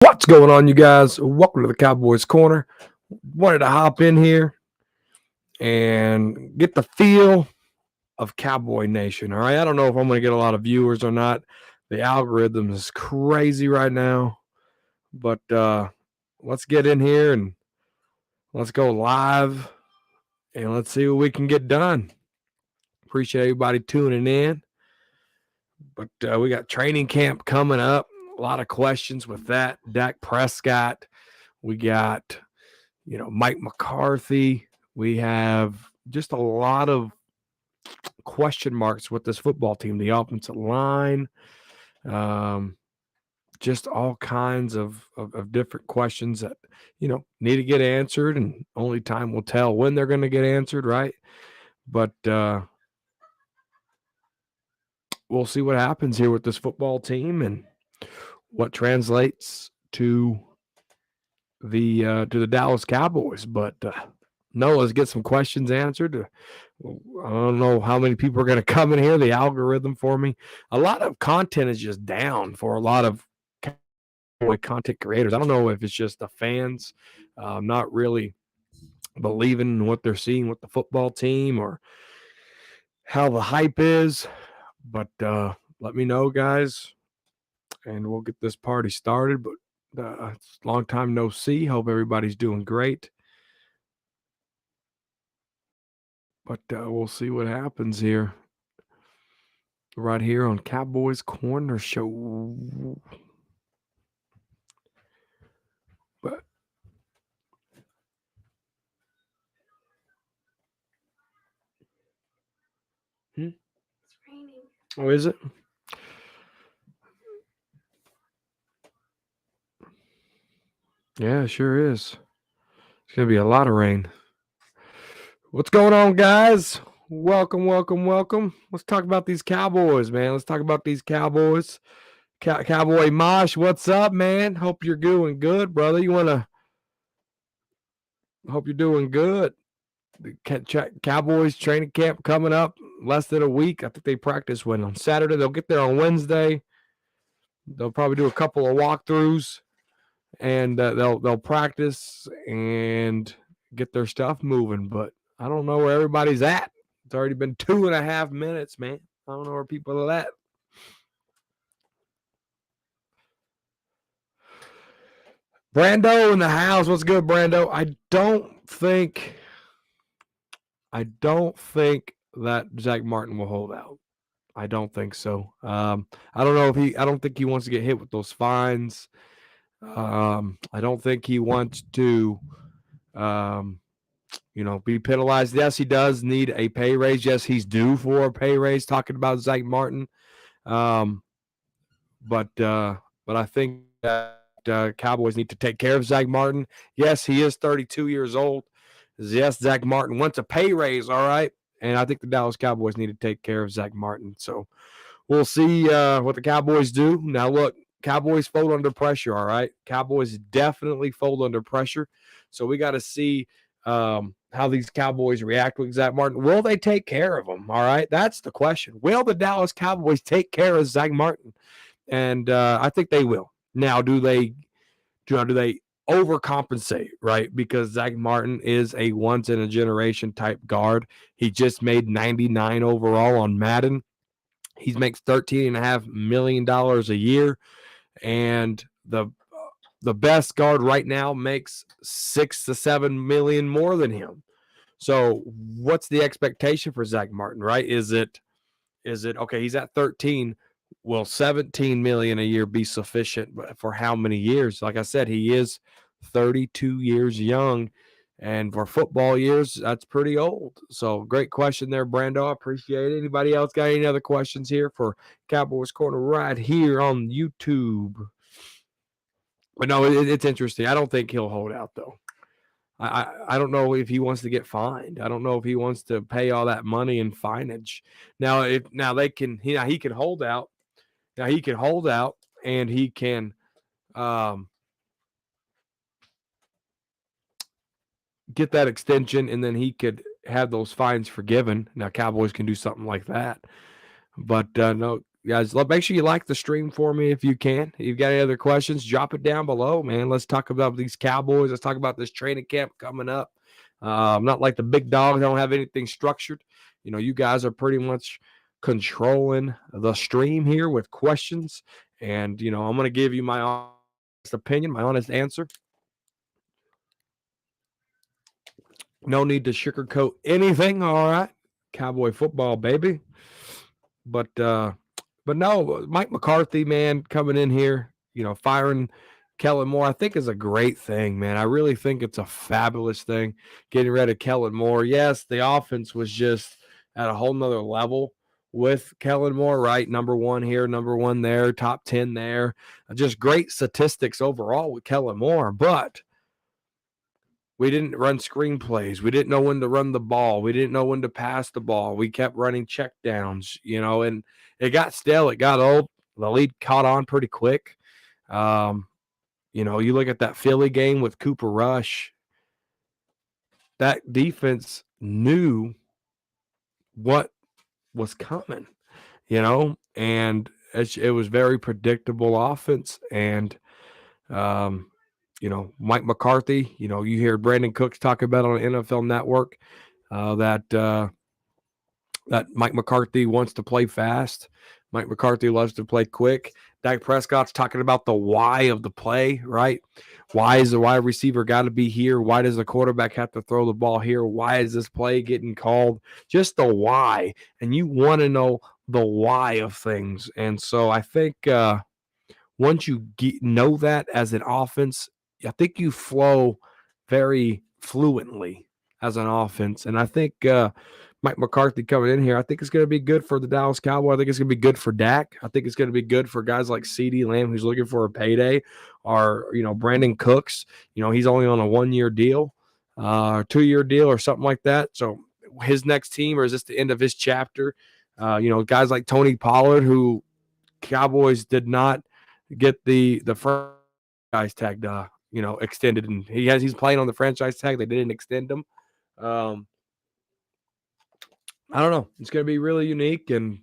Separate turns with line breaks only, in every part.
What's going on, you guys? Welcome to the Cowboys Corner. Wanted to hop in here and get the feel of Cowboy Nation. All right. I don't know if I'm going to get a lot of viewers or not. The algorithm is crazy right now. But let's get in here and let's go live and let's see what we can get done. Appreciate everybody tuning in. But we got training camp coming up. A lot of questions with that. Dak Prescott. We got Mike McCarthy. We have just a lot of question marks with this football team, the offensive line, just all kinds of different questions that, need to get answered, and only time will tell when they're going to get answered, right? But we'll see what happens here with this football team and what translates to the Dallas Cowboys. But no, let's get some questions answered. I don't know how many people are going to come in here. The algorithm for me, a lot of content is just down for a lot of Cowboy content creators. I don't know if it's just the fans not really believing in what they're seeing with the football team or how the hype is. But let me know, guys, and we'll get this party started. But long time no see. Hope everybody's doing great. But we'll see what happens here. Right here on Cowboys Corner Show. But
It's raining.
Oh, is it? Yeah, it sure is. It's gonna be a lot of rain. What's going on, guys? Welcome. Let's talk about these Cowboys, man. Let's talk about these Cowboys. Cowboy Mosh, what's up, man? Hope you're doing good, brother. Hope you're doing good. The Cowboys training camp coming up less than a week. I think they practice on Saturday. They'll get there on Wednesday. They'll probably do a couple of walkthroughs, and they'll practice and get their stuff moving. But I don't know where everybody's at. It's already been 2.5 minutes, man. I don't know where people are at. Brando in the house. What's good, Brando? I don't think that Zach Martin will hold out. I don't think so. I don't know if I don't think he wants to get hit with those fines. I don't think he wants to be penalized. Yes, he does need a pay raise. Yes, he's due for a pay raise, talking about Zach Martin. But I think that Cowboys need to take care of Zach Martin. Yes, he is 32 years old. Yes, Zach Martin wants a pay raise, all right? And I think the Dallas Cowboys need to take care of Zach Martin. So we'll see what the Cowboys do. Now, look, Cowboys fold under pressure, all right? Cowboys definitely fold under pressure. So we got to see how these Cowboys react with Zach Martin. Will they take care of him, all right? That's the question. Will the Dallas Cowboys take care of Zach Martin? And I think they will. Now, do they overcompensate, right? Because Zach Martin is a once-in-a-generation type guard. He just made 99 overall on Madden. He makes $13.5 million a year, and the best guard right now makes $6 to $7 million more than him. So, what's the expectation for Zach Martin? Right? Is it okay? He's at 13. Will 17 million a year be sufficient? But for how many years? Like I said, he is 32 years young, and for football years, that's pretty old. So great question there, Brando. I appreciate it. Anybody else got any other questions here for Cowboys Corner right here on YouTube? But no, it's interesting. I don't think he'll hold out, though. I don't know if he wants to get fined. I don't know if he wants to pay all that money in finage. Now, he can hold out. Now he can hold out, and he can get that extension, and then he could have those fines forgiven. Now Cowboys can do something like that, but no, guys, make sure you like the stream for me if you can. If you've got any other questions, drop it down below, man. Let's talk about these Cowboys. Let's talk about this training camp coming up. I'm not like the big dogs. I don't have anything structured. You guys are pretty much controlling the stream here with questions. And, I'm going to give you my honest opinion, my honest answer. No need to sugarcoat anything. All right. Cowboy football, baby. But no, Mike McCarthy, man, coming in here, firing Kellen Moore, I think is a great thing, man. I really think it's a fabulous thing. Getting rid of Kellen Moore. Yes, the offense was just at a whole nother level with Kellen Moore, right? Number one here, number one there, top 10 there. Just great statistics overall with Kellen Moore. But we didn't run screenplays. We didn't know when to run the ball. We didn't know when to pass the ball. We kept running check downs, and it got stale. It got old. The lead caught on pretty quick. You look at that Philly game with Cooper Rush. That defense knew what was coming, and it was very predictable offense. And, Mike McCarthy, you hear Brandon Cooks talk about on the NFL Network that Mike McCarthy wants to play fast. Mike McCarthy loves to play quick. Dak Prescott's talking about the why of the play, right? Why is the wide receiver got to be here? Why does the quarterback have to throw the ball here? Why is this play getting called? Just the why. And you want to know the why of things. And so I think once you know that as an offense, I think you flow very fluently as an offense. And I think Mike McCarthy coming in here, I think it's going to be good for the Dallas Cowboys. I think it's going to be good for Dak. I think it's going to be good for guys like CeeDee Lamb, who's looking for a payday, or, Brandon Cooks. He's only on a 1-year deal, 2-year deal or something like that. So his next team, or is this the end of his chapter? Guys like Tony Pollard, who Cowboys did not get the franchise tag, extended, and he's playing on the franchise tag. They didn't extend him. I don't know. It's going to be really unique, and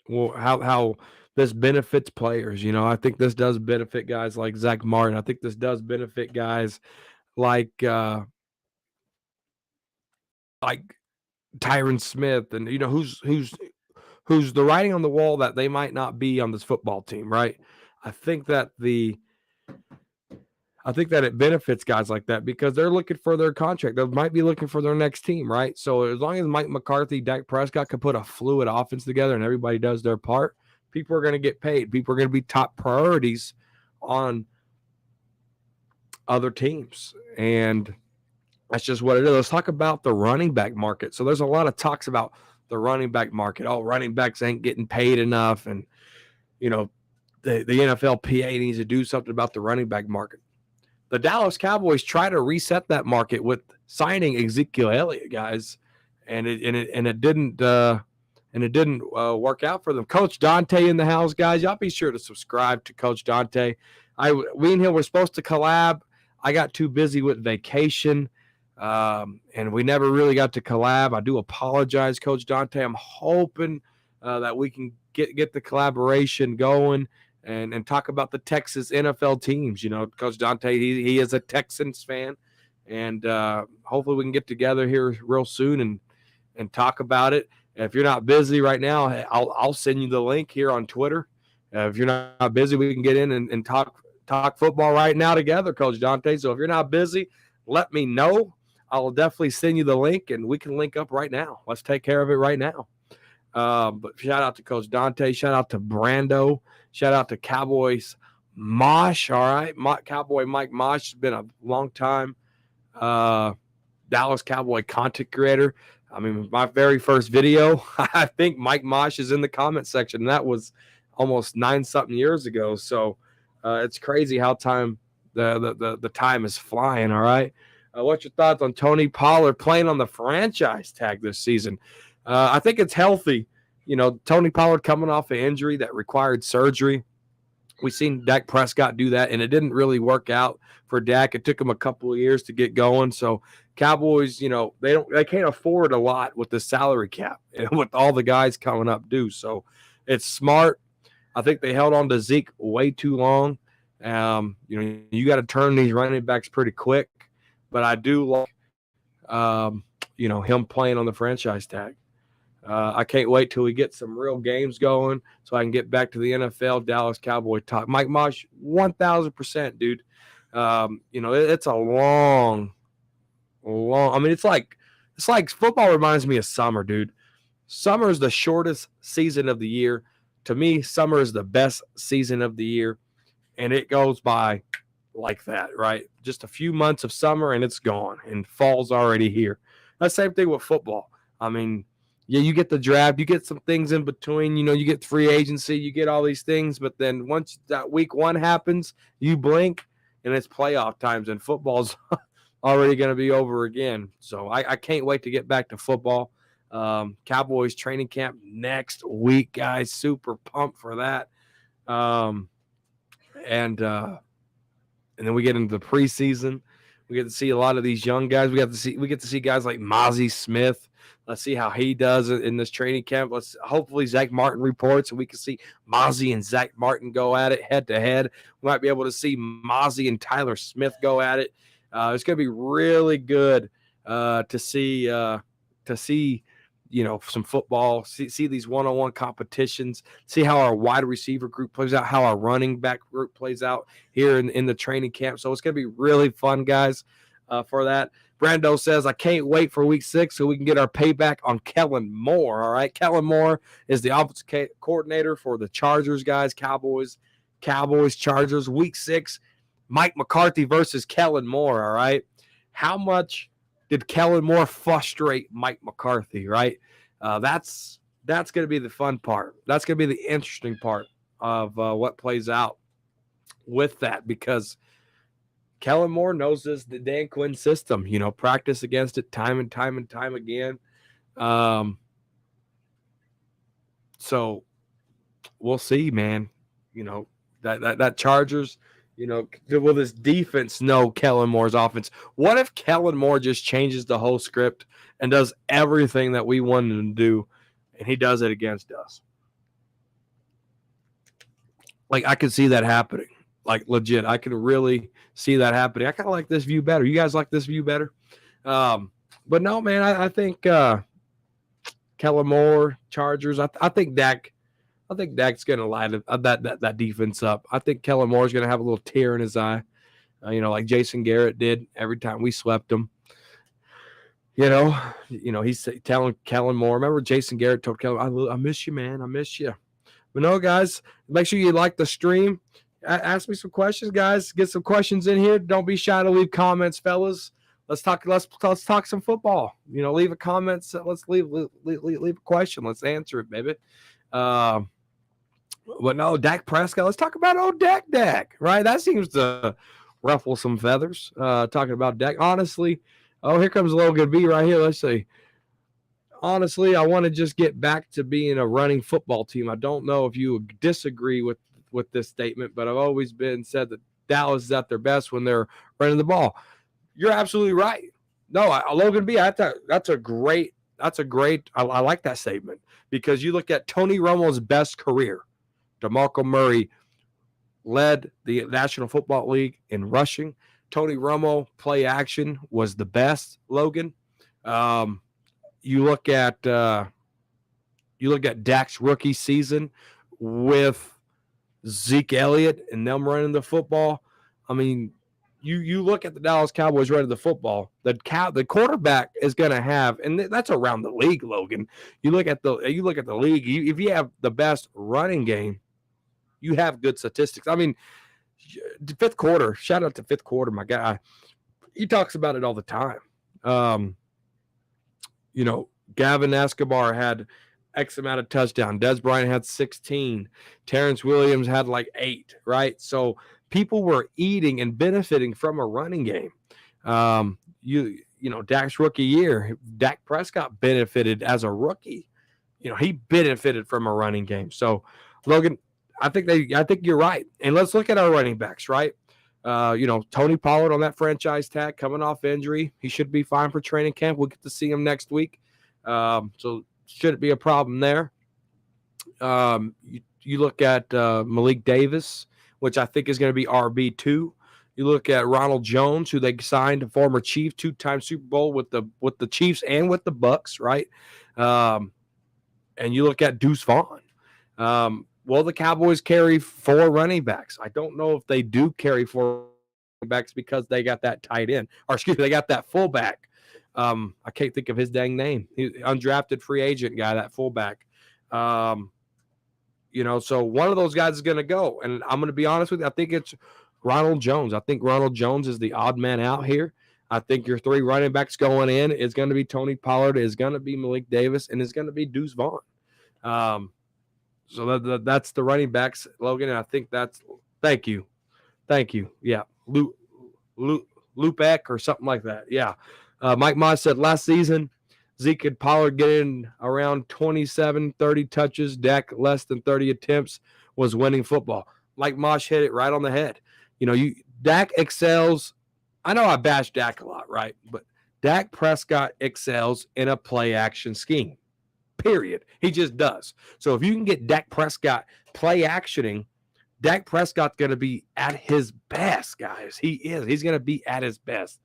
how this benefits players. I think this does benefit guys like Zach Martin. I think this does benefit guys like Tyron Smith, and who's the writing on the wall that they might not be on this football team, right? I think that it benefits guys like that because they're looking for their contract. They might be looking for their next team, right? So as long as Mike McCarthy, Dak Prescott can put a fluid offense together and everybody does their part, people are going to get paid. People are going to be top priorities on other teams. And that's just what it is. Let's talk about the running back market. So there's a lot of talks about the running back market. Oh, running backs ain't getting paid enough. And, the NFLPA needs to do something about the running back market. The Dallas Cowboys try to reset that market with signing Ezekiel Elliott, guys, and it didn't work out for them. Coach Dante in the house, guys. Y'all be sure to subscribe to Coach Dante. We and him were supposed to collab. I got too busy with vacation, and we never really got to collab. I do apologize, Coach Dante. I'm hoping that we can get the collaboration going. And talk about the Texas NFL teams. Coach Dante, he is a Texans fan. And hopefully we can get together here real soon and talk about it. And if you're not busy right now, I'll send you the link here on Twitter. If you're not busy, we can get in and talk football right now together, Coach Dante. So if you're not busy, let me know. I'll definitely send you the link, and we can link up right now. Let's take care of it right now. But shout out to Coach Dante. Shout out to Brando. Shout out to Cowboys Mosh. All right. Cowboy Mike Mosh has been a long time Dallas Cowboy content creator. I mean, my very first video, I think Mike Mosh is in the comment section. And that was almost 9-something years ago. So it's crazy how the time is flying. All right. What's your thoughts on Tony Pollard playing on the franchise tag this season? I think it's healthy. Tony Pollard coming off an injury that required surgery. We've seen Dak Prescott do that, and it didn't really work out for Dak. It took him a couple of years to get going. So Cowboys, they can't afford a lot with the salary cap and with all the guys coming up due. So it's smart. I think they held on to Zeke way too long. You got to turn these running backs pretty quick, but I do like, him playing on the franchise tag. I can't wait till we get some real games going so I can get back to the NFL Dallas Cowboy talk. Mike Mosh, 1,000%, dude. It's a long. I mean, it's like football reminds me of summer, dude. Summer is the shortest season of the year. To me, summer is the best season of the year, and it goes by like that, right? Just a few months of summer and it's gone, and fall's already here. The same thing with football. I mean, yeah, you get the draft, you get some things in between, you get free agency, you get all these things, but then once that week one happens, you blink and it's playoff times, and football's already going to be over again. So I can't wait to get back to football. Cowboys training camp next week, guys. Super pumped for that. Um, and then we get into the preseason. We get to see a lot of these young guys. We get to see guys like Mozzie Smith. Let's see how he does in this training camp. Let's hopefully Zach Martin reports and we can see Mozzie and Zach Martin go at it head to head. We might be able to see Mozzie and Tyler Smith go at it. It's going to be really good to see some football, see these one-on-one competitions, see how our wide receiver group plays out, how our running back group plays out here in the training camp. So it's going to be really fun, guys, for that. Brando says, I can't wait for week 6 so we can get our payback on Kellen Moore. All right. Kellen Moore is the offensive coordinator for the Chargers, guys. Cowboys, Chargers, week 6, Mike McCarthy versus Kellen Moore. All right. How much did Kellen Moore frustrate Mike McCarthy, right? That's going to be the fun part. That's going to be the interesting part of what plays out with that, because Kellen Moore knows the Dan Quinn system, practice against it time and time again. So we'll see, man. That Chargers, will this defense know Kellen Moore's offense? What if Kellen Moore just changes the whole script and does everything that we wanted him to do, and he does it against us? Like, I could see that happening. Like, legit, I could really see that happening. I kind of like this view better. You guys like this view better? But no, man, I think Kellen Moore, Chargers. I think Dak's going to light that defense up. I think Kellen Moore's going to have a little tear in his eye, like Jason Garrett did every time we swept him. He's telling Kellen Moore. Remember, Jason Garrett told Kellen, I miss you, man. I miss you. But no, guys, make sure you like the stream. Ask me some questions, guys. Get some questions in here. Don't be shy to leave comments, fellas. Let's talk some football. Leave a comment. Let's leave a question. Let's answer it, baby. But no, Dak Prescott. Let's talk about old Dak, right? That seems to ruffle some feathers. Talking about Dak. Honestly, here comes Logan B right here. Let's see. Honestly, I want to just get back to being a running football team. I don't know if you disagree with this statement, but I've always been said that Dallas is at their best when they're running the ball. You're absolutely right. No, Logan B, that's a great. I like that statement, because you look at Tony Romo's best career. DeMarco Murray led the National Football League in rushing. Tony Romo play action was the best. Logan, you look at Dak's rookie season with Zeke Elliott and them running the football. I mean, you look at the Dallas Cowboys running the football. The quarterback is going to have, and that's around the league, Logan. You look at the league. If you have the best running game, you have good statistics. I mean, fifth quarter. Shout out to fifth quarter, my guy. He talks about it all the time. Gavin Escobar had X amount of touchdowns. Des Bryant had 16. Terrence Williams had like 8, right? So people were eating and benefiting from a running game. Dak's rookie year, Dak Prescott benefited as a rookie. He benefited from a running game. So, Logan, I think you're right. And let's look at our running backs, right? Tony Pollard on that franchise tag coming off injury. He should be fine for training camp. We'll get to see him next week. So shouldn't be a problem there. You look at Malik Davis, which I think is going to be RB2. You look at Ronald Jones, who they signed, a former Chief, 2-time Super Bowl with the Chiefs and with the Bucks, right? And you look at Deuce Vaughn. Well, the Cowboys carry 4 running backs. I don't know if they do carry 4 running backs because they got that tight end, or excuse me, they got that fullback. I can't think of his dang name. He undrafted free agent guy, that fullback. So one of those guys is going to go. And I'm going to be honest with you, I think it's Ronald Jones. I think Ronald Jones is the odd man out here. I think your 3 running backs going in is going to be Tony Pollard, is going to be Malik Davis, and is going to be Deuce Vaughn. So that's the running backs, Logan, and I think that's – thank you. Yeah, Lupeck or something like that. Yeah. Mike Moss said last season Zeke and Pollard getting around 27, 30 touches, Dak less than 30 attempts was winning football. Mike Moss hit it right on the head. Dak excels. I know I bash Dak a lot, right? But Dak Prescott excels in a play-action scheme, period. He just does. So if you can get Dak Prescott play-actioning, Dak Prescott's going to be at his best, guys. He is. He's going to be at his best.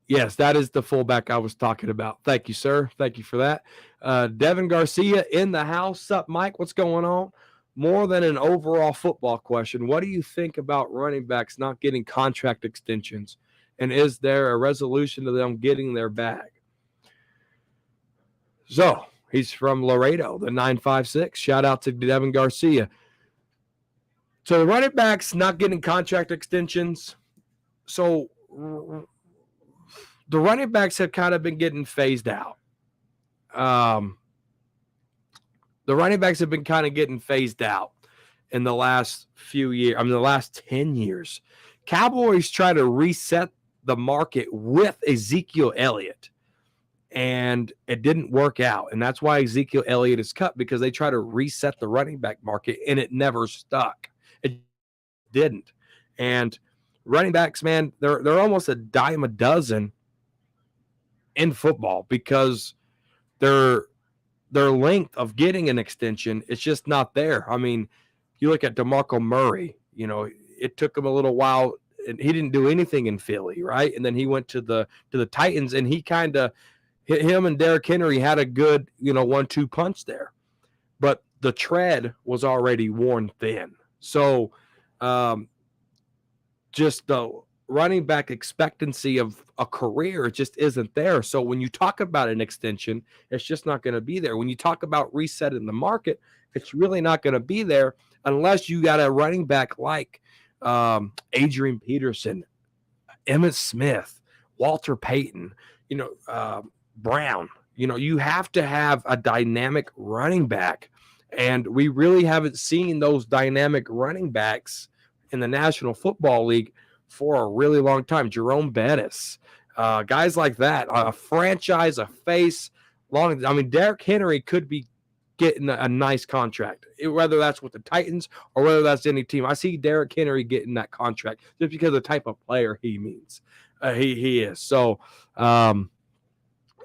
Yes, that is the fullback I was talking about. Thank you, sir. Thank you for that. Devin Garcia in the house. Sup, Mike? What's going on? More than an overall football question, what do you think about running backs not getting contract extensions? And is there a resolution to them getting their bag? So, he's from Laredo, the 956. Shout out to Devin Garcia. So, the running backs not getting contract extensions. So, the running backs have kind of been getting phased out. The running backs have been kind of getting phased out in the last few years. The last 10 years. Cowboys try to reset the market with Ezekiel Elliott, and it didn't work out. And that's why Ezekiel Elliott is cut, because they try to reset the running back market, and it never stuck. It didn't. And running backs, man, they're almost a dime a dozen in football because their length of getting an extension, it's just not there. You look at DeMarco Murray, it took him a little while, and he didn't do anything in Philly, right? And then he went to the Titans, and he kind of him and Derrick Henry had a good, 1-2 punch there. But the tread was already worn thin. So just the running back expectancy of a career just isn't there. So when you talk about an extension, it's just not going to be there. When you talk about resetting the market, it's really not going to be there unless you got a running back like Adrian Peterson, Emmitt Smith, Walter Payton, Brown. You have to have a dynamic running back. And we really haven't seen those dynamic running backs in the National Football League for a really long time. Jerome Bettis, guys like that, a franchise, a face. Derrick Henry could be getting a nice contract, whether that's with the Titans or whether that's any team. I see Derrick Henry getting that contract just because of the type of player he means. He is. So,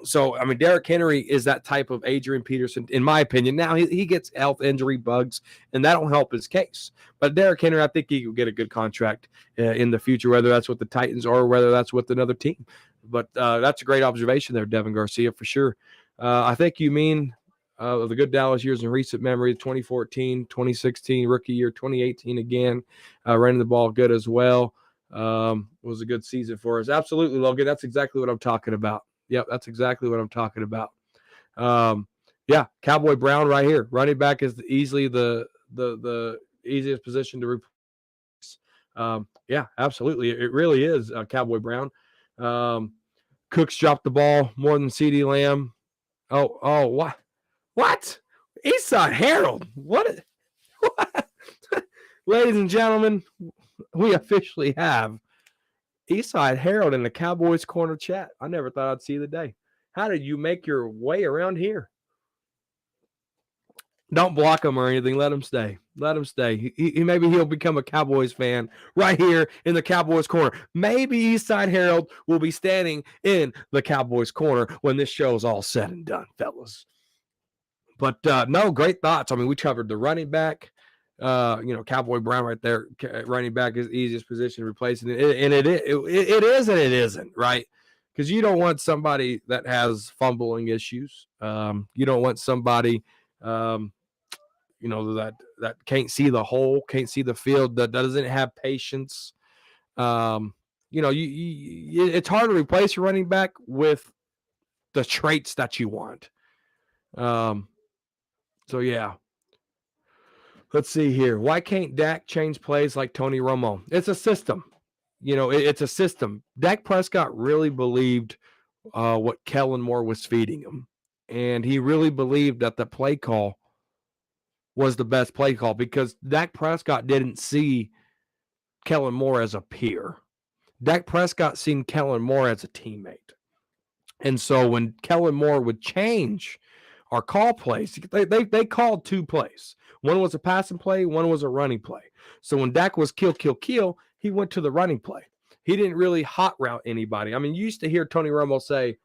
Derrick Henry is that type of Adrian Peterson, in my opinion. Now, he gets health injury bugs, and that'll help his case. But Derrick Henry, I think he will get a good contract in the future, whether that's with the Titans or whether that's with another team. But that's a great observation there, Devin Garcia, for sure. I think you mean the good Dallas years in recent memory, 2014, 2016, rookie year, 2018 again, running the ball good as well. Was a good season for us. Absolutely, Logan. That's exactly what I'm talking about. Yep, that's exactly what I'm talking about. Cowboy Brown right here. Running back is easily the easiest position to replace. Absolutely. It really is Cowboy Brown. Cooks dropped the ball more than CeeDee Lamb. Oh, what? What? Eastside Herald. What? Ladies and gentlemen, we officially have Eastside Herald in the Cowboys Corner chat. I never thought I'd see the day. How did you make your way around here? Don't block him or anything. Let him stay. Let him stay. Maybe he'll become a Cowboys fan right here in the Cowboys Corner. Maybe Eastside Herald will be standing in the Cowboys Corner when this show is all said and done, fellas. But no, great thoughts. I mean, we covered the running back. Cowboy Brown right there. Running back is the easiest position to replace, and it is and it isn't, right? Because you don't want somebody that has fumbling issues. You don't want somebody, that can't see the hole, can't see the field, that doesn't have patience. It's hard to replace your running back with the traits that you want. So yeah. Let's see here. Why can't Dak change plays like Tony Romo? It's a system. It's a system. Dak Prescott really believed what Kellen Moore was feeding him. And he really believed that the play call was the best play call because Dak Prescott didn't see Kellen Moore as a peer. Dak Prescott seen Kellen Moore as a teammate. And so when Kellen Moore would change or call plays, they called two plays. One was a passing play, one was a running play. So when Dak was kill, he went to the running play. He didn't really hot route anybody. I mean, you used to hear Tony Romo say,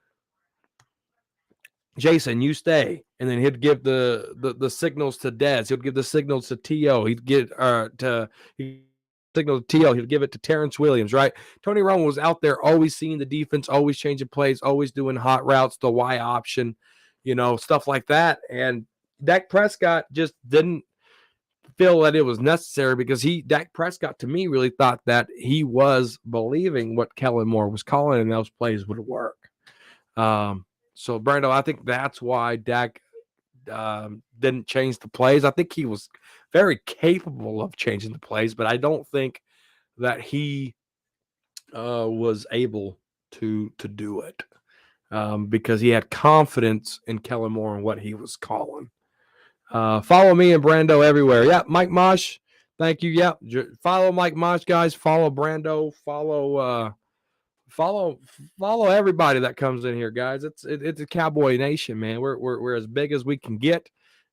Jason, you stay. And then he'd give the signals to Dez. He'd give the signals to T.O. He'd give signal to T.O. He'd give it to Terrence Williams, right? Tony Romo was out there always seeing the defense, always changing plays, always doing hot routes, the Y option, stuff like that. And Dak Prescott just didn't feel that it was necessary because Dak Prescott, to me, really thought that he was believing what Kellen Moore was calling and those plays would work. So, Brando, I think that's why Dak didn't change the plays. I think he was very capable of changing the plays, but I don't think that he was able to do it because he had confidence in Kellen Moore and what he was calling. Follow me and Brando everywhere. Yeah, Mike Mosh, thank you. Yeah, follow Mike Mosh, guys. Follow Brando. Follow everybody that comes in here, guys. It's a Cowboy Nation, man. We're as big as we can get.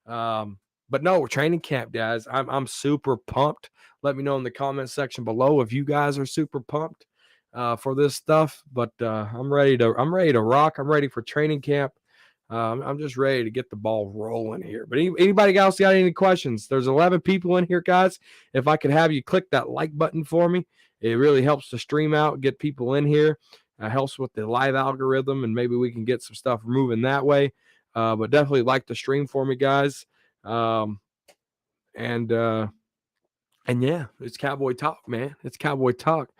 But no, we're training camp, guys. I'm super pumped. Let me know in the comment section below if you guys are super pumped for this stuff. But I'm ready to rock. I'm ready for training camp. I'm just ready to get the ball rolling here. But anybody else got any questions? There's 11 people in here, guys. If I could have you click that like button for me, it really helps the stream out, get people in here. Helps with the live algorithm, and maybe we can get some stuff moving that way. But definitely like the stream for me, guys. And yeah, it's Cowboy Talk, man. It's Cowboy Talk.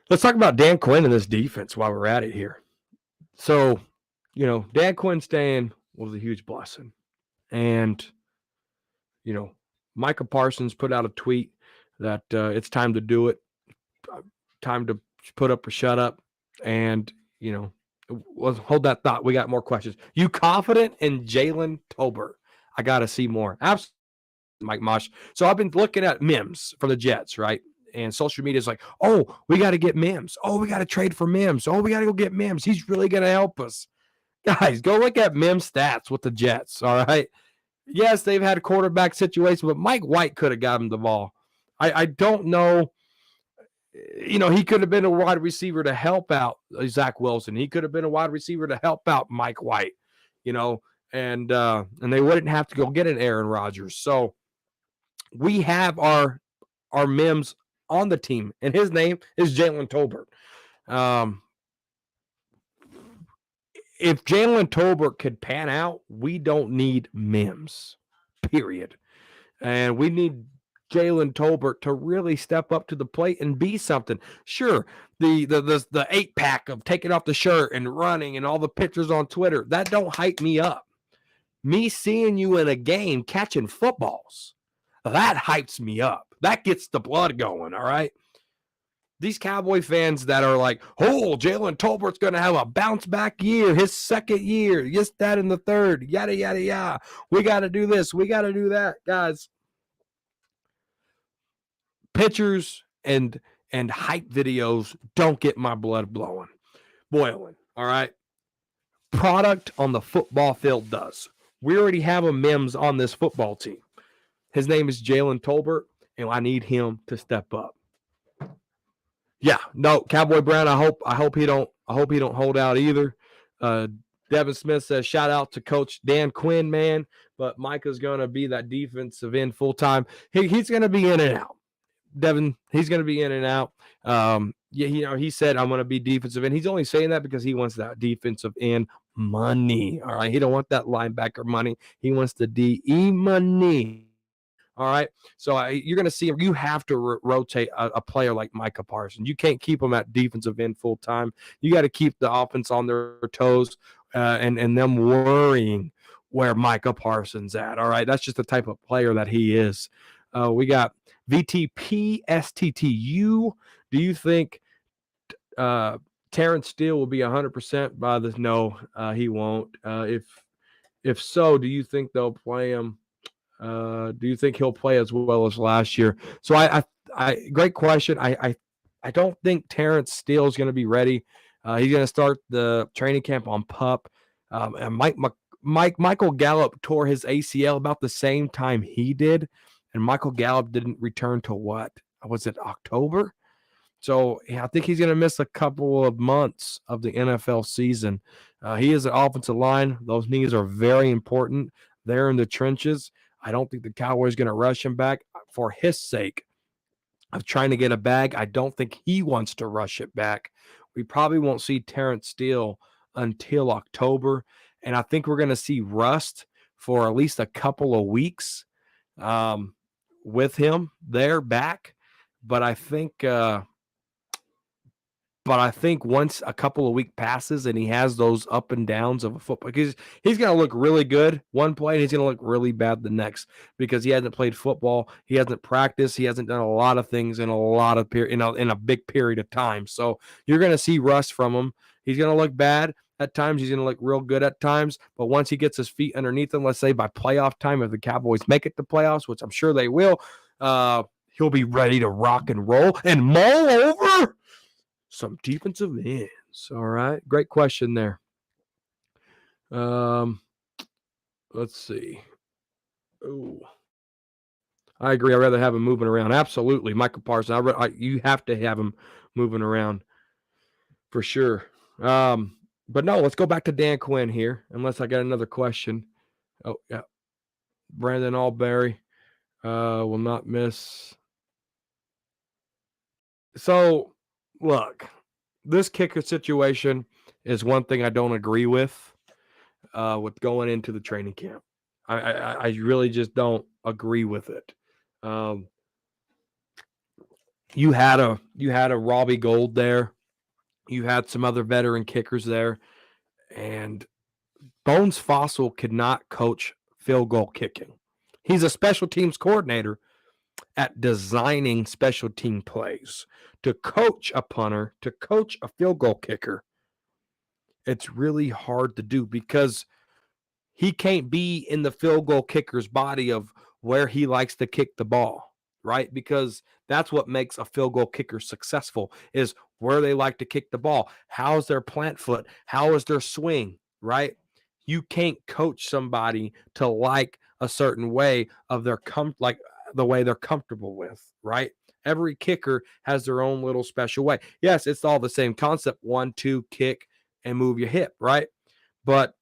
Let's talk about Dan Quinn and this defense while we're at it here. So, Dan Quinn staying was a huge blessing. And, Micah Parsons put out a tweet that it's time to do it, time to put up or shut up. And, let's hold that thought. We got more questions. You confident in Jalen Tolbert? I got to see more. Absolutely, Mike Mosh. So I've been looking at Mims from the Jets, right? And social media is like, oh, we got to get Mims. Oh, we got to trade for Mims. Oh, we got to go get Mims. He's really going to help us. Guys, go look at Mims' stats with the Jets, all right? Yes, they've had a quarterback situation, but Mike White could have got him the ball. I don't know. He could have been a wide receiver to help out Zach Wilson. He could have been a wide receiver to help out Mike White, and they wouldn't have to go get an Aaron Rodgers. So we have our Mims on the team, and his name is Jalen Tolbert. If Jalen Tolbert could pan out, we don't need Mims, period. And we need Jalen Tolbert to really step up to the plate and be something. Sure, the 8-pack of taking off the shirt and running and all the pictures on Twitter, that don't hype me up. Me seeing you in a game catching footballs, that hypes me up. That gets the blood going, all right? These Cowboy fans that are like, oh, Jalen Tolbert's going to have a bounce back year, his second year, yes, that in the third, yada, yada, yada. We got to do this. We got to do that. Guys, pictures and hype videos don't get my blood boiling, all right? Product on the football field does. We already have a Mims on this football team. His name is Jalen Tolbert, and I need him to step up. Yeah, no, Cowboy Brown. I hope he don't hold out either. Uh, Devin Smith says, shout out to Coach Dan Quinn, man. But Micah's going to be that defensive end full time. He's going to be in and out. Devin, he's going to be in and out. Yeah, he said I'm going to be defensive end. He's only saying that because he wants that defensive end money. All right, he don't want that linebacker money. He wants the DE money. All right, so you're going to see you have to rotate a player like Micah Parsons. You can't keep him at defensive end full time. You got to keep the offense on their toes and them worrying where Micah Parsons at. All right, that's just the type of player that he is. We got VTPSTTU. Do you think Terrence Steele will be 100% by this? No, he won't. If so, do you think they'll play him? Do you think he'll play as well as last year? So great question. I don't think Terrence Steele is going to be ready. He's going to start the training camp on PUP. And Michael Gallup tore his ACL about the same time he did, and Michael Gallup didn't return to what? Was it October? So I think he's going to miss a couple of months of the NFL season. He is an offensive line. Those knees are very important. They're in the trenches. I don't think the Cowboys are going to rush him back for his sake of trying to get a bag. I don't think he wants to rush it back. We probably won't see Terrence Steele until October, and I think we're going to see rust for at least a couple of weeks with him there back. But I think once a couple of weeks passes and he has those up and downs of a football, because he's going to look really good one play and he's going to look really bad the next because he hasn't played football, he hasn't practiced, he hasn't done a lot of things in a lot of in a big period of time. So you're going to see rust from him. He's going to look bad at times. He's going to look real good at times. But once he gets his feet underneath him, let's say by playoff time, if the Cowboys make it to playoffs, which I'm sure they will, he'll be ready to rock and roll and mull over some defensive ends. All right. Great question there. Let's see. Oh, I agree. I'd rather have him moving around. Absolutely. Michael Parsons. You have to have him moving around for sure. But no, let's go back to Dan Quinn here, unless I got another question. Oh, yeah. Brandon Alberry will not miss. So, look, this kicker situation is one thing I don't agree with going into the training camp. I really just don't agree with it. You had a Robbie Gould there. You had some other veteran kickers there, and Bones Fossil could not coach field goal kicking. He's a special teams coordinator at designing special team plays. To coach a punter, to coach a field goal kicker, it's really hard to do because he can't be in the field goal kicker's body of where he likes to kick the ball, right? Because that's what makes a field goal kicker successful is where they like to kick the ball. How's their plant foot? How is their swing, right? You can't coach somebody to like a certain way of their like the way they're comfortable with, right? Every kicker has their own little special way. Yes, it's all the same concept. 1, 2, kick and move your hip, right? But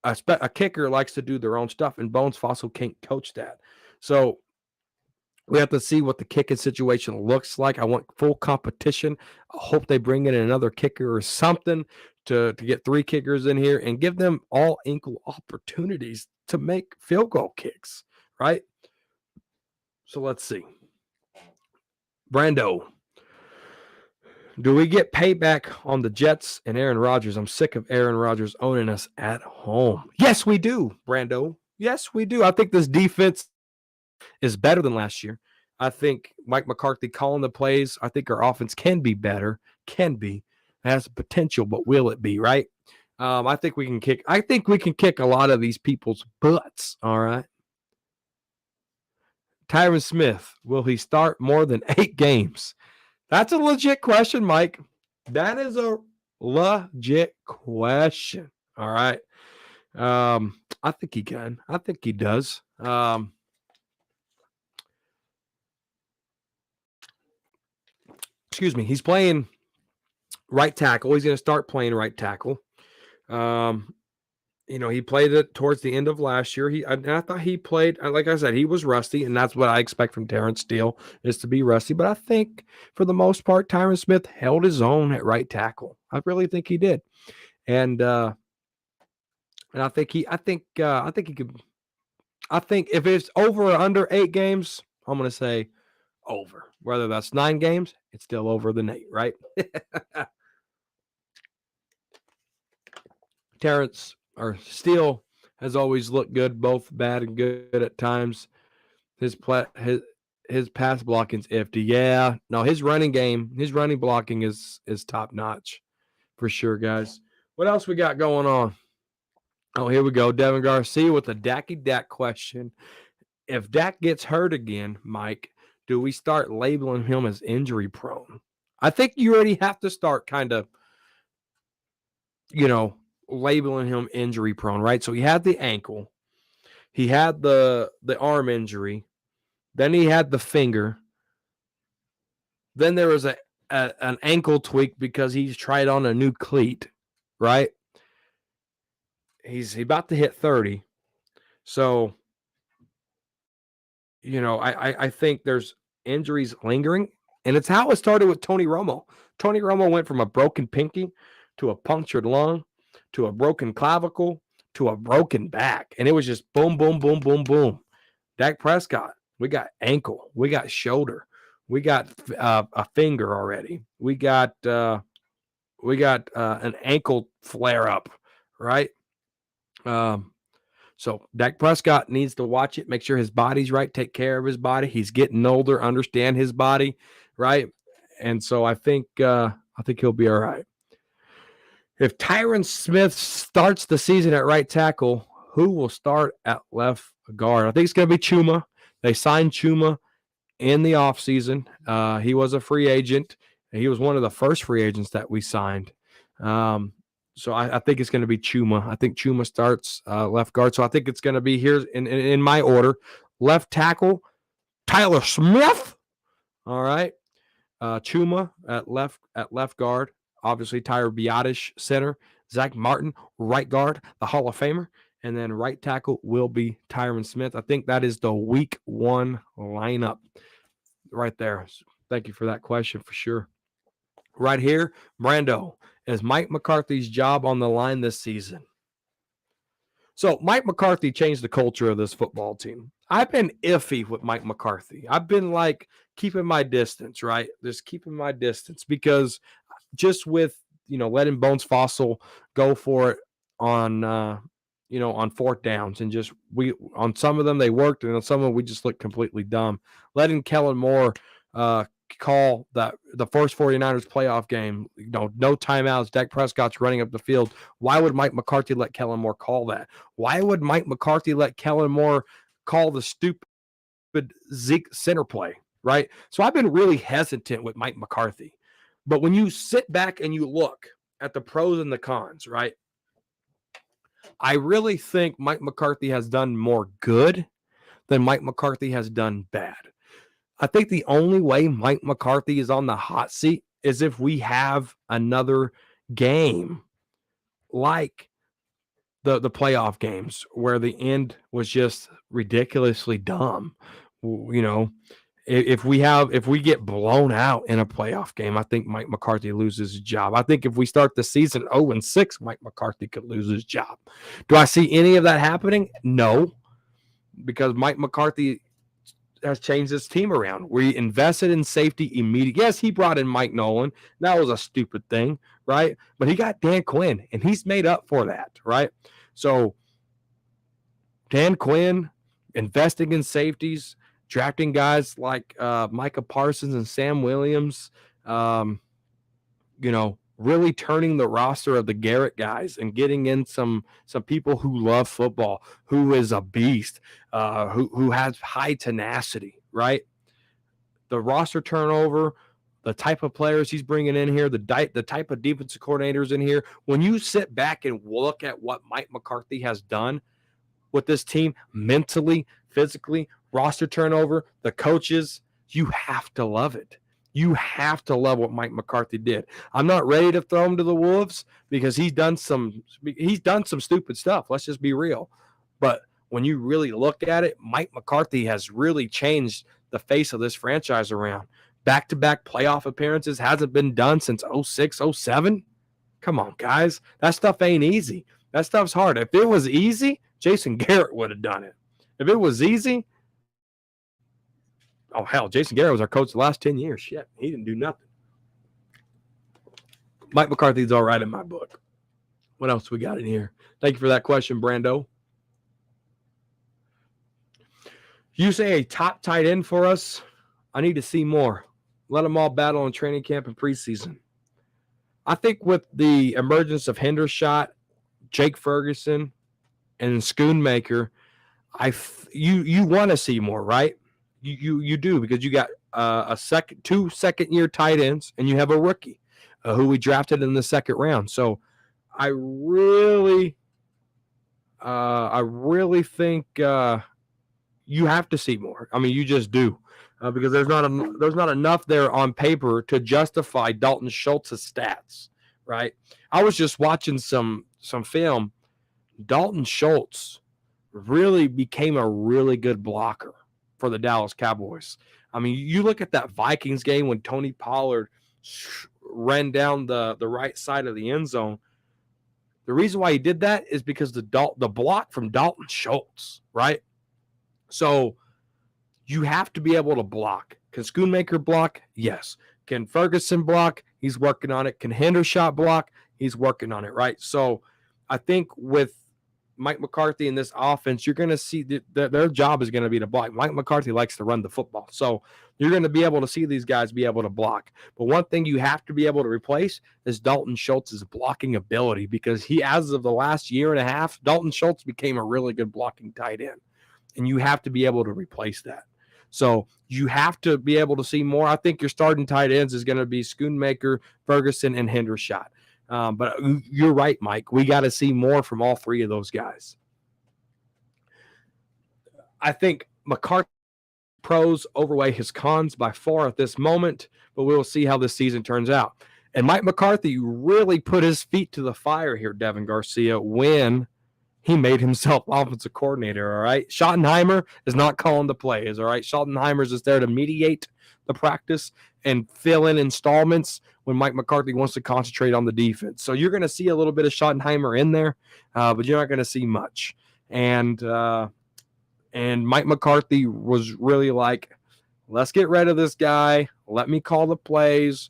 a kicker likes to do their own stuff, and Bones Fossil can't coach that. So we have to see what the kicking situation looks like. I want full competition. I hope they bring in another kicker or something to get 3 kickers in here and give them all equal opportunities to make field goal kicks, right? So let's see. Brando, do we get payback on the Jets and Aaron Rodgers? I'm sick of Aaron Rodgers owning us at home. Yes, we do, Brando. Yes, we do. I think this defense is better than last year. I think Mike McCarthy calling the plays. I think our offense can be better. Can be. It has potential, but will it be, right? I think we can kick. I think we can kick a lot of these people's butts. All right. Tyron Smith, will he start more than 8 games? That's a legit question, Mike. That is a legit question. All right. I think he can. I think he does. Excuse me. He's playing right tackle. He's going to start playing right tackle. Um, he played it towards the end of last year. I thought he played, like I said, he was rusty, and that's what I expect from Terrence Steele is to be rusty. But I think for the most part, Tyron Smith held his own at right tackle. I really think he did, and I think he could. I think if it's over or under 8 games, I'm going to say over. Whether that's 9 games, it's still over than 8, right? Terrence or Steele has always looked good, both bad and good at times. His pass blocking's iffy. Yeah, no, his running blocking is top notch for sure, guys. What else we got going on? Oh, here we go. Devin Garcia with the Dacky Dak question. If Dak gets hurt again, Mike, do we start labeling him as injury prone? I think you already have to start kind of, labeling him injury prone, right? So he had the ankle, he had the arm injury, then he had the finger, then there was an ankle tweak because he's tried on a new cleat, right? He's about to hit 30. So, I think there's injuries lingering, and it's how it started with Tony Romo. Tony Romo went from a broken pinky to a punctured lung to a broken clavicle to a broken back, and it was just boom, boom, boom, boom, boom. Dak Prescott, we got ankle, we got shoulder, we got a finger already, we got an ankle flare up, right? So Dak Prescott needs to watch it, make sure his body's right, take care of his body. He's getting older, understand his body, right? And so I think he'll be all right. If Tyron Smith starts the season at right tackle, who will start at left guard? I think it's going to be Chuma. They signed Chuma in the offseason. He was a free agent. He was one of the first free agents that we signed. So I think it's going to be Chuma. I think Chuma starts left guard. So I think it's going to be here in my order. Left tackle, Tyler Smith. All right. Chuma at left guard. Obviously, Tyler Biadasz, center. Zach Martin, right guard, the Hall of Famer. And then right tackle will be Tyron Smith. I think that is the week 1 lineup right there. Thank you for that question for sure. Right here, Brando, is Mike McCarthy's job on the line this season? So Mike McCarthy changed the culture of this football team. I've been iffy with Mike McCarthy. I've been like keeping my distance, right? Just keeping my distance because just with, letting Bones Fossil go for it on, on 4th downs and just on some of them they worked and on some of them we just looked completely dumb. Letting Kellen Moore call the first 49ers playoff game, no timeouts, Dak Prescott's running up the field. Why would Mike McCarthy let Kellen Moore call that? Why would Mike McCarthy let Kellen Moore call the stupid Zeke center play, right? So I've been really hesitant with Mike McCarthy. But when you sit back and you look at the pros and the cons, right? I really think Mike McCarthy has done more good than Mike McCarthy has done bad. I think the only way Mike McCarthy is on the hot seat is if we have another game like the playoff games where the end was just ridiculously dumb. If we get blown out in a playoff game, I think Mike McCarthy loses his job. I think if we start the season 0-6, Mike McCarthy could lose his job. Do I see any of that happening? No, because Mike McCarthy has changed his team around. We invested in safety immediately. Yes, he brought in Mike Nolan. That was a stupid thing, right? But he got Dan Quinn, and he's made up for that, right? So Dan Quinn investing in safeties, drafting guys like Micah Parsons and Sam Williams, really turning the roster of the Garrett guys and getting in some people who love football, who is a beast, who has high tenacity, right? The roster turnover, the type of players he's bringing in here, the type of defensive coordinators in here. When you sit back and look at what Mike McCarthy has done with this team mentally, physically, roster turnover, the coaches, you have to love it. You have to love what Mike McCarthy did. I'm not ready to throw him to the wolves because he's done some stupid stuff. Let's just be real. But when you really look at it, Mike McCarthy has really changed the face of this franchise around. Back-to-back playoff appearances hasn't been done since 06, 07. Come on, guys. That stuff ain't easy. That stuff's hard. If it was easy, Jason Garrett would have done it. If it was easy, oh, hell, Jason Garrett was our coach the last 10 years. Shit, he didn't do nothing. Mike McCarthy's all right in my book. What else we got in here? Thank you for that question, Brando. You say a top tight end for us? I need to see more. Let them all battle in training camp and preseason. I think with the emergence of Hendershot, Jake Ferguson, and Schoonmaker, you want to see more, right? You do, because you got two second-year tight ends, and you have a rookie who we drafted in the second round. So I really think you have to see more. I mean, you just do, because there's not enough there on paper to justify Dalton Schultz's stats, right? I was just watching some film. Dalton Schultz really became a really good blocker for the Dallas Cowboys. I mean, you look at that Vikings game when Tony Pollard ran down the right side of the end zone. The reason why he did that is because the block from Dalton Schultz, right? So you have to be able to block. Can Schoonmaker block? Yes. Can Ferguson block? He's working on it. Can Hendershot block? He's working on it, right? So I think with Mike McCarthy in this offense, you're going to see their job is going to be to block. Mike McCarthy likes to run the football. So you're going to be able to see these guys be able to block. But one thing you have to be able to replace is Dalton Schultz's blocking ability, because as of the last year and a half, Dalton Schultz became a really good blocking tight end. And you have to be able to replace that. So you have to be able to see more. I think your starting tight ends is going to be Schoonmaker, Ferguson, and Hendershot. But you're right, Mike. We got to see more from all three of those guys. I think McCarthy pros overweigh his cons by far at this moment, but we will see how this season turns out. And Mike McCarthy really put his feet to the fire here, Devin Garcia, when he made himself offensive coordinator, all right? Schottenheimer is not calling the plays, all right? Schottenheimer's just there to mediate the practice and fill in installments when Mike McCarthy wants to concentrate on the defense. So you're going to see a little bit of Schottenheimer in there, but you're not going to see much. And Mike McCarthy was really like, let's get rid of this guy. Let me call the plays.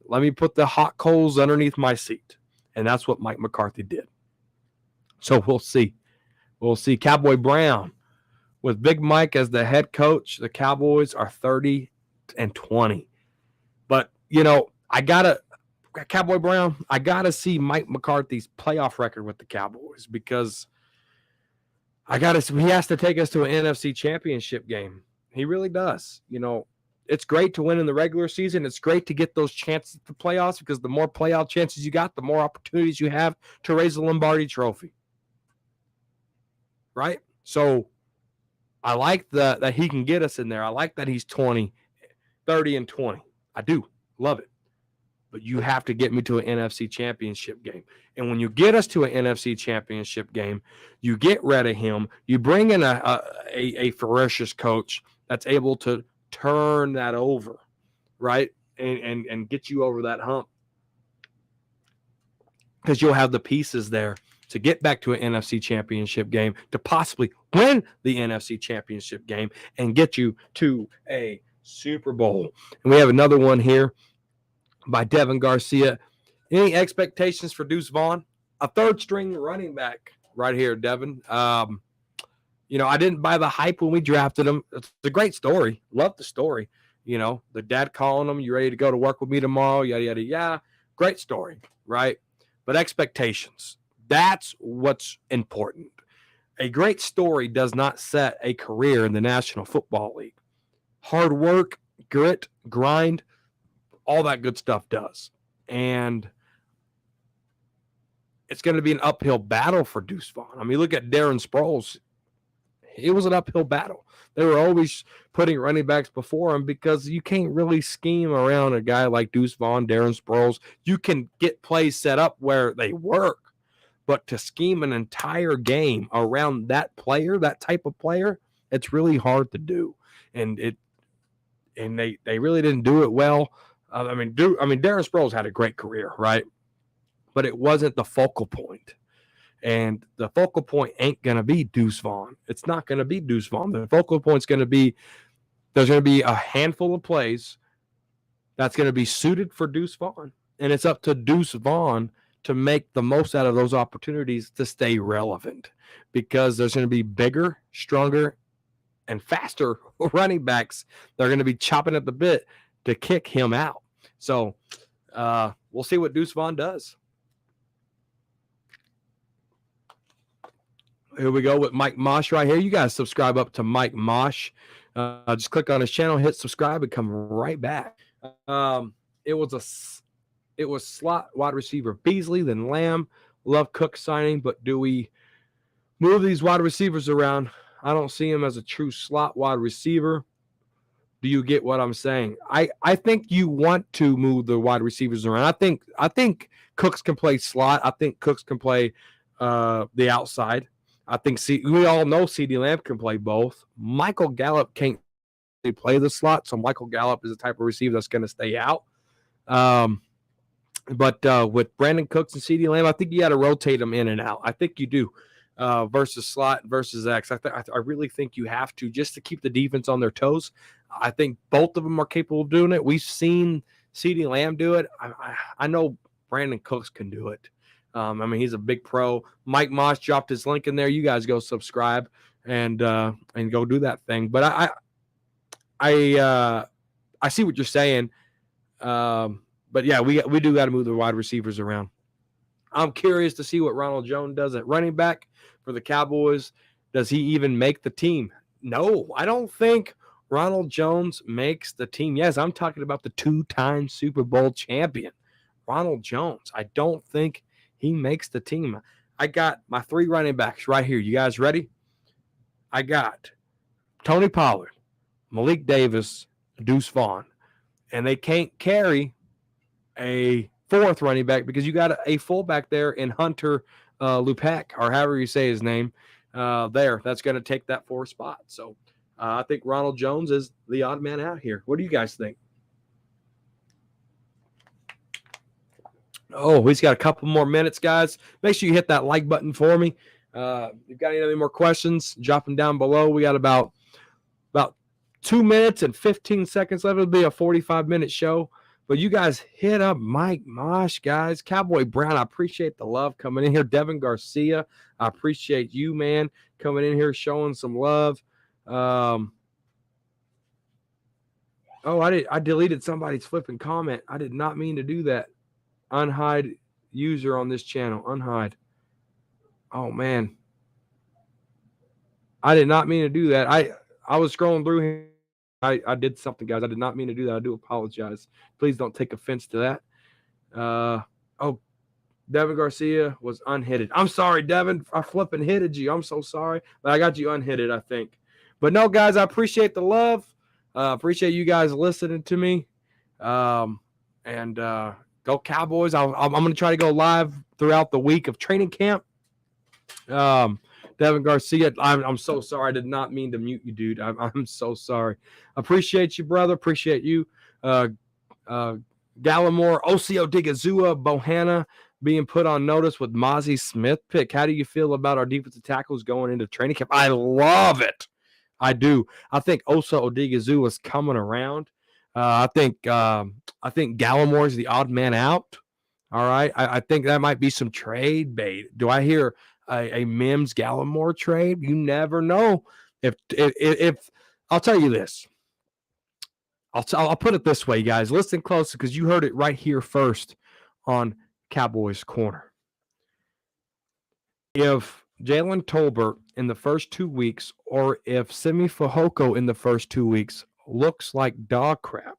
Let me put the hot coals underneath my seat. And that's what Mike McCarthy did. So we'll see. We'll see. Cowboy Brown, with Big Mike as the head coach, the Cowboys are 30-20. But, Cowboy Brown, I got to see Mike McCarthy's playoff record with the Cowboys, because he has to take us to an NFC championship game. He really does. It's great to win in the regular season. It's great to get those chances at the playoffs, because the more playoff chances you got, the more opportunities you have to raise the Lombardi Trophy. Right? So I like that he can get us in there. I like that he's 30-20. I do love it. But you have to get me to an NFC championship game. And when you get us to an NFC championship game, you get rid of him. You bring in a ferocious coach that's able to turn that over, right? And get you over that hump. Because you'll have the pieces there to get back to an NFC championship game, to possibly win the NFC championship game and get you to a Super Bowl. And we have another one here by Devin Garcia. Any expectations for Deuce Vaughn? A third-string running back right here, Devin. I didn't buy the hype when we drafted him. It's a great story. Love the story. The dad calling him, you ready to go to work with me tomorrow? Yada, yada, yada. Great story, right? But expectations. That's what's important. A great story does not set a career in the National Football League. Hard work, grit, grind, all that good stuff does. And it's going to be an uphill battle for Deuce Vaughn. I mean, look at Darren Sproles. it was an uphill battle. They were always putting running backs before him because you can't really scheme around a guy like Deuce Vaughn, Darren Sproles. You can get plays set up where they work, but to scheme an entire game around that player, that type of player, it's really hard to do. And they really didn't do it well. Darren Sproles had a great career, right? But it wasn't the focal point. And the focal point ain't going to be Deuce Vaughn. It's not going to be Deuce Vaughn. The focal point's going to be there's going to be a handful of plays that's going to be suited for Deuce Vaughn. And it's up to Deuce Vaughn to make the most out of those opportunities to stay relevant because there's going to be bigger, stronger, and faster running backs that are going to be chopping at the bit to kick him out. So we'll see what Deuce Vaughn does. Here we go with Mike Mosh right here. You guys subscribe up to Mike Mosh. Just click on his channel, hit subscribe, and come right back. It was slot wide receiver Beasley, then Lamb. Love Cook signing, but do we move these wide receivers around? I don't see him as a true slot wide receiver. Do you get what I'm saying? I think you want to move the wide receivers around. I think Cooks can play slot. I think Cooks can play the outside. I think we all know CeeDee Lamb can play both. Michael Gallup can't play the slot, so Michael Gallup is the type of receiver that's going to stay out. But with Brandon Cooks and CeeDee Lamb, I think you got to rotate them in and out. I think you do. Versus slot versus X. I really think you have to just to keep the defense on their toes. I think both of them are capable of doing it. We've seen CeeDee Lamb do it. I know Brandon Cooks can do it. He's a big pro. Mike Moss dropped his link in there. You guys go subscribe and go do that thing. But I see what you're saying. But yeah, we do got to move the wide receivers around. I'm curious to see what Ronald Jones does at running back for the Cowboys. Does he even make the team? No, I don't think Ronald Jones makes the team. Yes, I'm talking about the 2-time Super Bowl champion, Ronald Jones. I don't think he makes the team. I got my 3 running backs right here. You guys ready? I got Tony Pollard, Malik Davis, Deuce Vaughn. And they can't carry a 4th running back because you got a fullback there in Hunter Lupek, or however you say his name there. That's going to take that 4th spot. So I think Ronald Jones is the odd man out here. What do you guys think? Oh, he's got a couple more minutes, guys. Make sure you hit that like button for me. If you've got any more questions, drop them down below. We got about 2 minutes and 15 seconds left. It'll be a 45-minute show. But you guys hit up Mike Mosh, guys. Cowboy Brown, I appreciate the love coming in here. Devin Garcia, I appreciate you, man, coming in here showing some love. I deleted somebody's flipping comment. I did not mean to do that. Unhide user on this channel. Unhide. Oh, man. I did not mean to do that. I was scrolling through here. I did something, guys. I did not mean to do that. I do apologize. Please don't take offense to that. Devin Garcia was unhitted. I'm sorry, Devin. I flipping hitted you. I'm so sorry. But I got you unhitted, I think. But no, guys, I appreciate the love. Appreciate you guys listening to me. Go Cowboys. I'm going to try to go live throughout the week of training camp. Devin Garcia, I'm so sorry. I did not mean to mute you, dude. I'm so sorry. Appreciate you, brother. Appreciate you. Gallimore, Osio Digazua, Bohanna being put on notice with Mozzie Smith pick. How do you feel about our defensive tackles going into training camp? I love it. I do. I think Osa Odigizua is coming around. I think Gallimore is the odd man out. All right. I think that might be some trade bait. Do I hear a Mims Gallimore trade? You never know. If I'll tell you this. I'll put it this way, guys. Listen close because you heard it right here first on Cowboys Corner. If Jalen Tolbert in the first 2 weeks or if Simi Fehoko in the first 2 weeks looks like dog crap,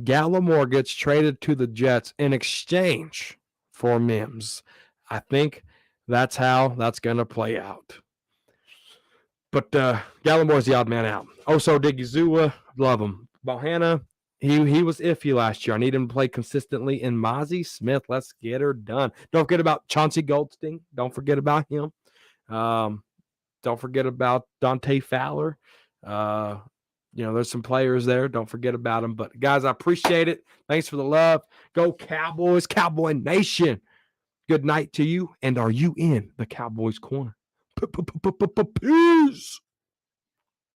Gallimore gets traded to the Jets in exchange for Mims. I think that's how that's going to play out. But Gallimore the odd man out. Oso Digizua, love him. Bohanna, he was iffy last year. I need him to play consistently. And Mozzie Smith, let's get her done. Don't forget about Chauncey Goldstein. Don't forget about him. Don't forget about Dante Fowler. There's some players there. Don't forget about them. But guys, I appreciate it. Thanks for the love. Go Cowboys, Cowboy Nation. Good night to you. And are you in the Cowboys corner? Peace.